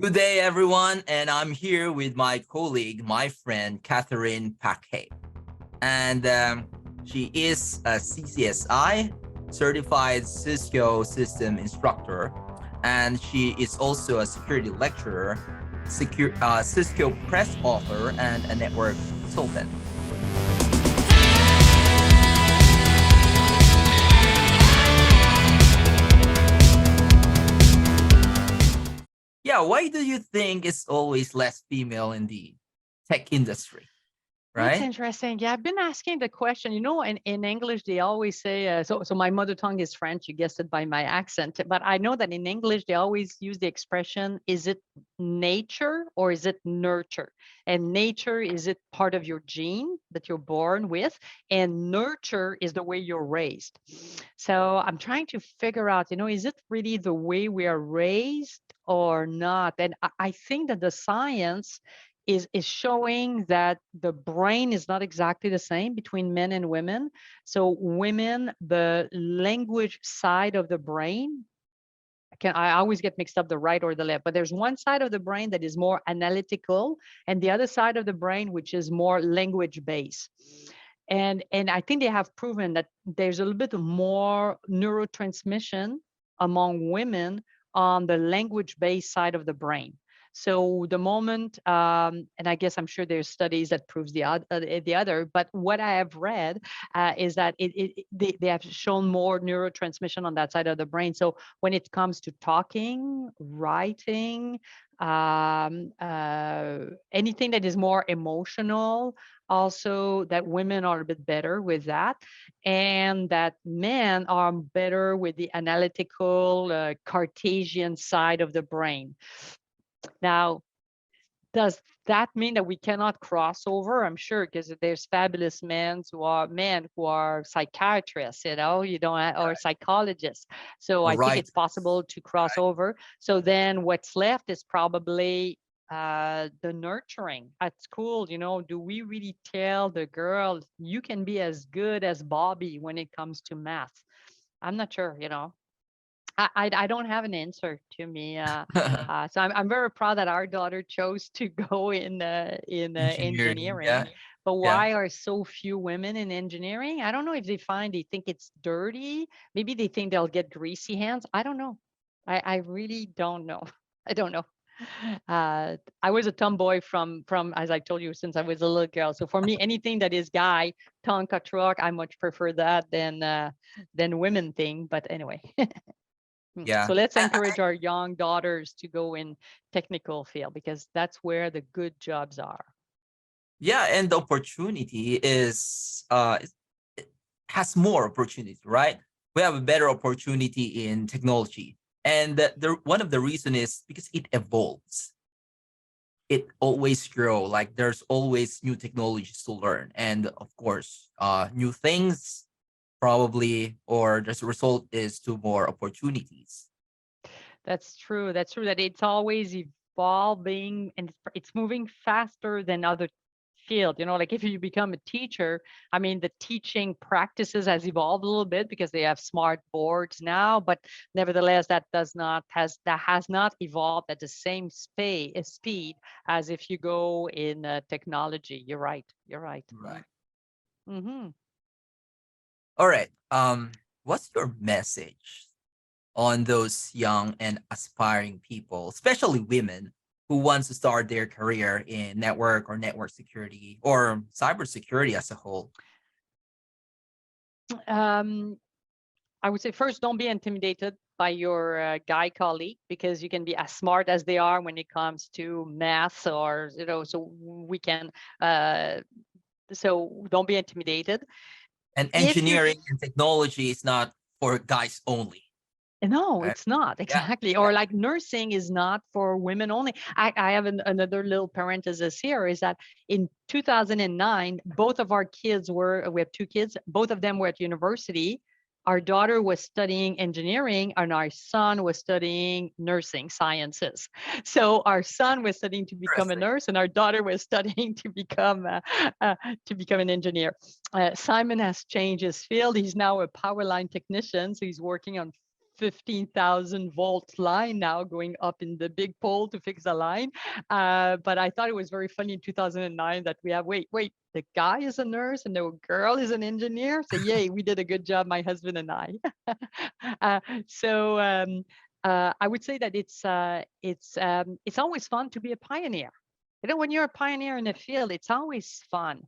Good day, everyone, and I'm here with my colleague, my friend, Catherine Paquet. And she is a CCSI, Certified Cisco System Instructor, and she is also a security lecturer, Cisco press author, and a network consultant. Yeah, why do you think it's always less female in the tech industry, That's right? interesting. Yeah, I've been asking the question. In English, they always say, so my mother tongue is French. You guessed it by my accent. But I know that in English, they always use the expression, is it nature or is it nurture? And nature, is it part of your gene that you're born with? And nurture is the way you're raised. So I'm trying to figure out, is it really the way we are raised or not? And I think that the science is showing that the brain is not exactly the same between men and women. So women, the language side of the brain, I always get mixed up the right or the left, but there's one side of the brain that is more analytical and the other side of the brain which is more language based. And I think they have proven that there's a little bit more neurotransmission among women on the language based side of the brain. So the moment, and I guess I'm sure there's studies that proves the other, but what I have read is that they have shown more neurotransmission on that side of the brain. So when it comes to talking, writing, anything that is more emotional, also that women are a bit better with that, and that men are better with the analytical Cartesian side of the brain. Now, does that mean that we cannot cross over? I'm sure, because there's fabulous men who are psychiatrists, you don't, or psychologists. So I think Right. it's possible to cross over. So then what's left is probably the nurturing at school. Do we really tell the girl, you can be as good as Bobby when it comes to math? I'm not sure. I don't have an answer to me. So I'm very proud that our daughter chose to go in Engineering, yeah, engineering. But yeah. why are so few women in engineering? I don't know if they think it's dirty. Maybe they think they'll get greasy hands. I don't know. I really don't know. I don't know. I was a tomboy from as I told you, since I was a little girl. So for me, anything that is guy, Tonka truck, I much prefer that than women thing. But anyway. Yeah. So let's I, encourage our young daughters to go in technical field, because that's where the good jobs are. yeah, and the opportunity is it has more opportunity, right? We have a better opportunity in technology. And one of the reason is because it evolves. It always grow. Like there's always new technologies to learn. And of course, new things probably, or the result is to more opportunities. That's true. That's true that it's always evolving, and it's moving faster than other field. Like if you become a teacher, I mean, the teaching practices has evolved a little bit because they have smart boards now, but nevertheless, that has not evolved at the same speed as if you go in technology. You're right. You're right. Right. Mm-hmm. All right. What's your message on those young and aspiring people, especially women who wants to start their career in network or network security or cybersecurity as a whole? Um, I would say first, don't be intimidated by your guy colleague, because you can be as smart as they are when it comes to math, or so we can. So don't be intimidated. And If you're engineering and technology is not for guys only. No, Right? it's not Yeah. exactly. Yeah. Or like nursing is not for women only. I have another little parenthesis here, is that in 2009, both of our kids we have two kids, both of them were at university. Our daughter was studying engineering and our son was studying nursing sciences. So our son was studying to become a Interesting. nurse and our daughter was studying to become an engineer. Simon has changed his field. He's now a power line technician. So he's working on 15,000 volt line now going up in the big pole to fix the line. But I thought it was very funny in 2009 that we have, wait, the guy is a nurse and the girl is an engineer. So yay, we did a good job, my husband and I. I would say that it's always fun to be a pioneer. You know, when you're a pioneer in a field, it's always fun.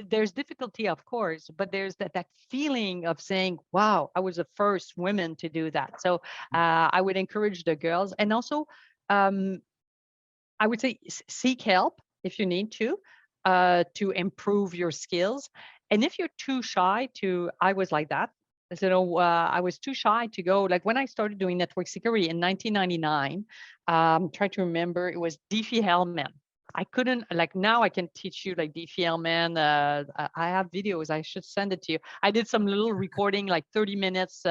There's difficulty, of course, but there's that feeling of saying, wow, I was the first woman to do that. So I would encourage the girls. And also, I would say seek help if you need to improve your skills. And if you're too shy I was like that. So I was too shy to go. Like when I started doing network security in 1999, try to remember, it was Diffie-Hellman. I couldn't, like now I can teach you like Diffie-Hellman. I have videos, I should send it to you. I did some little recording, like 30 minutes,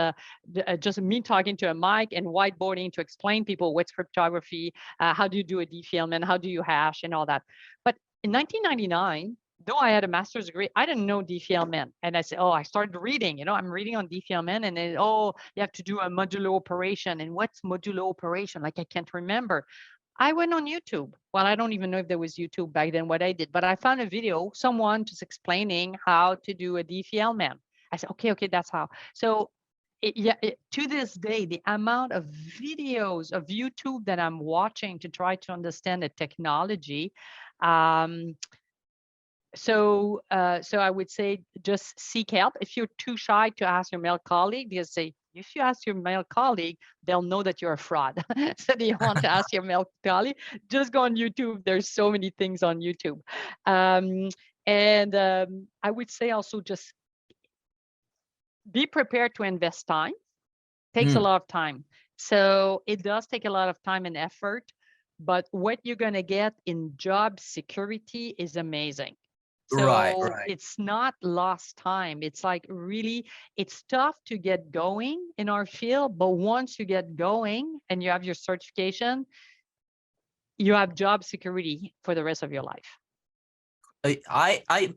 just me talking to a mic and whiteboarding to explain people what's cryptography, how do you do a Diffie-Hellman, how do you hash and all that. But in 1999, though I had a master's degree, I didn't know Diffie-Hellman. And I said, I started reading, I'm reading on Diffie-Hellman and then, you have to do a modulo operation. And what's modulo operation? Like, I can't remember. I went on YouTube. Well, I don't even know if there was YouTube back then, what I did, but I found a video, someone just explaining how to do a Diffie-Hellman. I said, okay, that's how. So to this day, the amount of videos of YouTube that I'm watching to try to understand the technology, so I would say just seek help. If you're too shy to ask your male colleague, because if you ask your male colleague, they'll know that you're a fraud. So do you want to ask your male colleague? Just go on YouTube. There's so many things on YouTube. I would say also just be prepared to invest time. Takes a lot of time. So it does take a lot of time and effort, but what you're going to get in job security is amazing. So Right. it's not lost time. It's like really, it's tough to get going in our field, but once you get going and you have your certification, you have job security for the rest of your life. I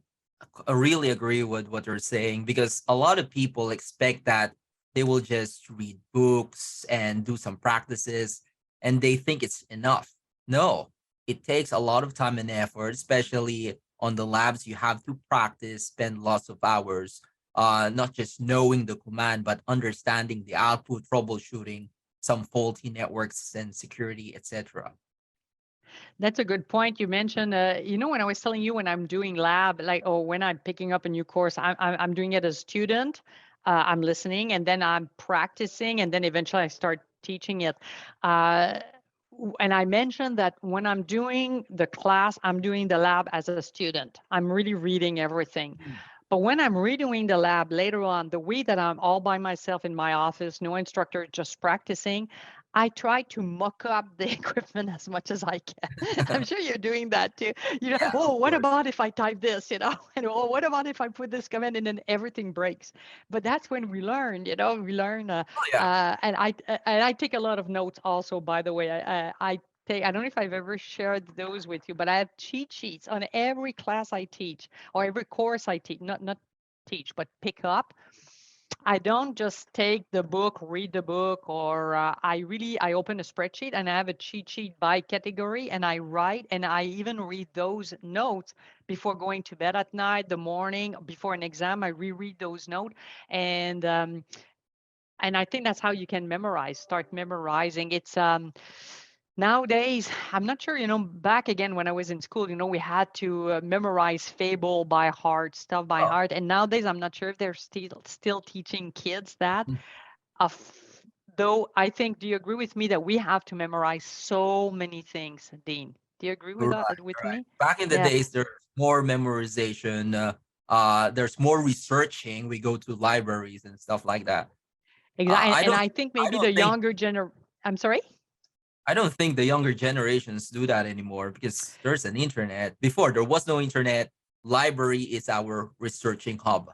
really agree with what you're saying, because a lot of people expect that they will just read books and do some practices and they think it's enough. No, it takes a lot of time and effort, especially on the labs. You have to practice, spend lots of hours, not just knowing the command, but understanding the output, troubleshooting some faulty networks and security, etc. That's a good point. You mentioned, when I was telling you when I'm doing lab, like, or when I'm picking up a new course, I'm doing it as a student. I'm listening and then I'm practicing and then eventually I start teaching it. And I mentioned that when I'm doing the class, I'm doing the lab as a student. I'm really reading everything. But when I'm redoing the lab later on, the week that I'm all by myself in my office, no instructor, just practicing, I try to mock up the equipment as much as I can. I'm sure you're doing that too. Yeah, what about if I type this, and what about if I put this command and then everything breaks? But that's when we learn, we learn. And I take a lot of notes also, by the way. I don't know if I've ever shared those with you, but I have cheat sheets on every class I teach or every course I teach, not teach, but pick up. I don't just take the book, read the book, or I open a spreadsheet and I have a cheat sheet by category and I write and I even read those notes before going to bed at night, the morning, before an exam, I reread those notes. And I think that's how you can start memorizing. It's nowadays, I'm not sure, back again when I was in school, we had to memorize Fable by heart, stuff by heart. And nowadays, I'm not sure if they're still teaching kids that. Though I think, do you agree with me that we have to memorize so many things, Dean? Do you agree with that with me? Back in the days, there's more memorization. There's more researching. We go to libraries and stuff like that. Exactly. I think maybe the younger generation, I'm sorry? I don't think the younger generations do that anymore because there's an internet. Before, there was no internet. Library is our researching hub.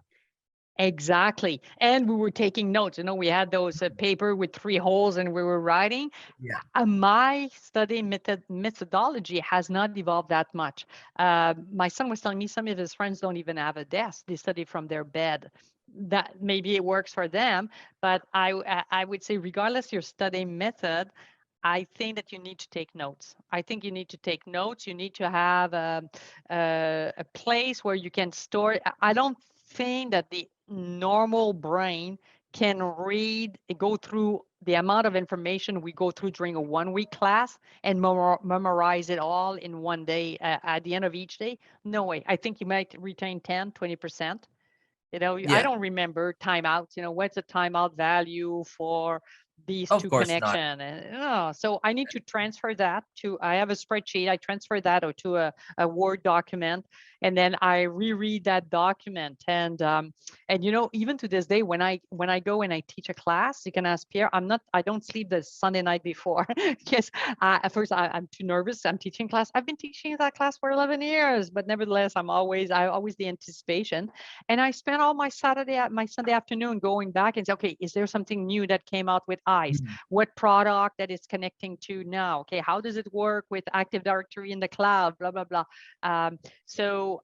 Exactly. And we were taking notes. We had those paper with 3 holes and we were writing. Yeah. My study methodology has not evolved that much. My son was telling me some of his friends don't even have a desk. They study from their bed. that maybe it works for them. But I would say, regardless your study method, I think that you need to take notes. I think you need to take notes. You need to have a place where you can store. I don't think that the normal brain can read, go through the amount of information we go through during a 1-week class and memorize it all in one day at the end of each day. No way. I think you might retain 10, 20%. You know, I Yeah, don't remember timeouts. You know, what's the timeout value for these of two course not. connection? And so I need to transfer that to, I have a spreadsheet. I transfer that or to a Word document, and then I reread that document. And you know, even to this day, when I go and I teach a class, you can ask Pierre. I don't sleep the Sunday night before because at first I'm too nervous. I'm teaching class. I've been teaching that class for 11 years, but nevertheless, I always the anticipation. And I spent all my Sunday afternoon going back and say, okay, is there something new that came out with ICE? Mhm. What product that it's connecting to now? Okay, how does it work with Active Directory in the cloud? Blah, blah, blah. So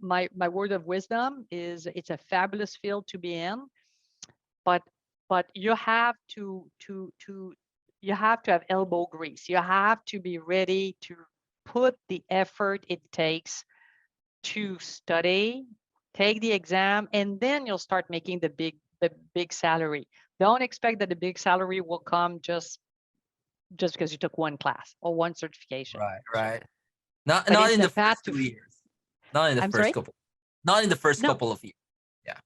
my word of wisdom is it's a fabulous field to be in, but you have to have elbow grease. You have to be ready to put the effort it takes to study, take the exam, and then you'll start making the big salary. Don't expect that the big salary will come just because you took one class or one certification. Right, right. Not But not it's in the the path first to, 2 years. Not in the I'm first sorry? couple. Not in the first No, couple of years. Yeah.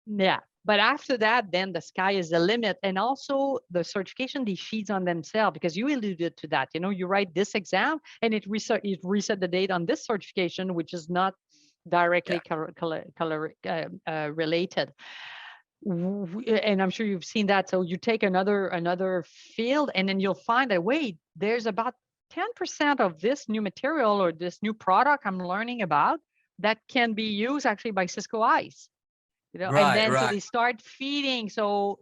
yeah. But after that, then the sky is the limit. And also the certification, they feeds on themselves, because you alluded to that. You know, you write this exam and it reset the date on this certification, which is not Yeah. directly related. And I'm sure you've seen that. So you take another field, and then you'll find that, wait, there's about 10% of this new material or this new product I'm learning about that can be used actually by Cisco ICE. You know, and Right, then so right. they start feeding. So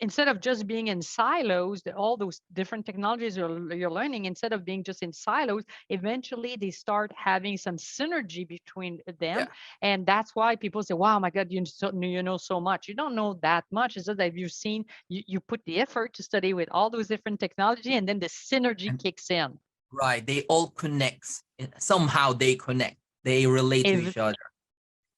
instead of just being in silos, all those different technologies you're learning, instead of being just in silos, eventually they start having some synergy between them. Yeah. And that's why people say, wow, my God, you know so much. You don't know that much. It's just that you've seen, you put the effort to study with all those different technology, and then the synergy And kicks in. right, they all connect. Somehow they connect. They relate to If each other.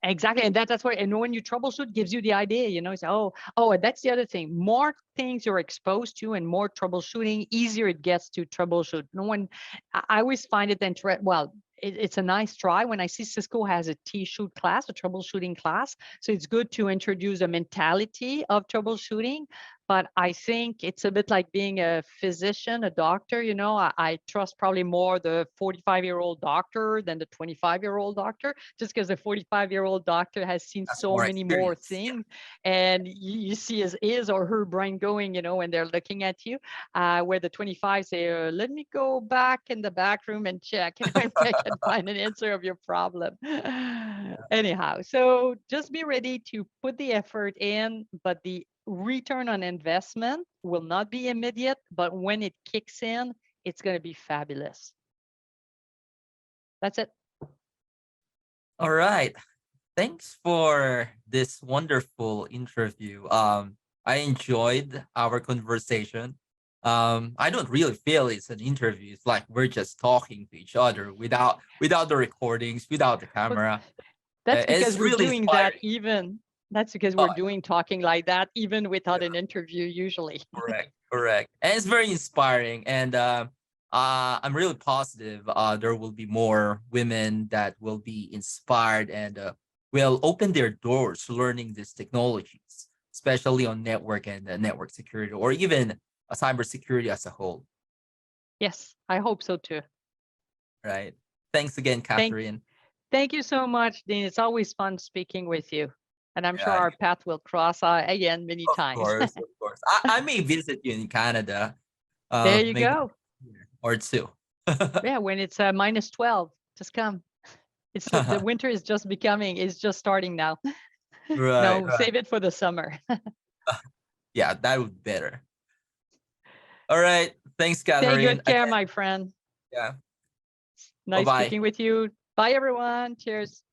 Exactly, and that's why. And when you troubleshoot, gives you the idea. You know, it's and that's the other thing. More things you're exposed to, and more troubleshooting, easier it gets to troubleshoot. No one, I always find it interesting. Well, it's a nice try when I see Cisco has a T-shoot class, a troubleshooting class. So it's good to introduce a mentality of troubleshooting. But I think it's a bit like being a physician, a doctor. You know, I trust probably more the 45-year-old doctor than the 25-year-old doctor, just because the 45-year-old doctor has seen That's so more many more experience. Yeah. things, and you see his or her brain going, you know, when they're looking at you, where the 25 say, let me go back in the back room and check if I can find an answer of your problem. Anyhow, so just be ready to put the effort in, but the return on investment will not be immediate, but when it kicks in, it's going to be fabulous. That's it. All right. Thanks for this wonderful interview. I enjoyed our conversation. I don't really feel it's an interview. It's like we're just talking to each other without the recordings, without the But camera. that's It's because we're really doing that inspiring. even. That's because Oh, we're doing talking like that even without yeah, an interview usually. correct, correct. And it's very inspiring. And I'm really positive there will be more women that will be inspired and will open their doors to learning these technologies, especially on network and network security, or even cybersecurity as a whole. Yes, I hope so too. Right. Thanks again, Thank Catherine. thank you so much, Dean. It's always fun speaking with you. And I'm sure Yeah, our path will cross again many of times. course, of course. I may visit you in Canada, There you maybe go. or two. Yeah, when it's minus 12, just come. It's the winter is just starting now. Right, No, right. save it for the summer. Yeah, that would be better. All right. Thanks, Take Catherine. good care, Again, my friend. yeah. Nice Bye-bye. speaking with you. Bye, everyone. Cheers.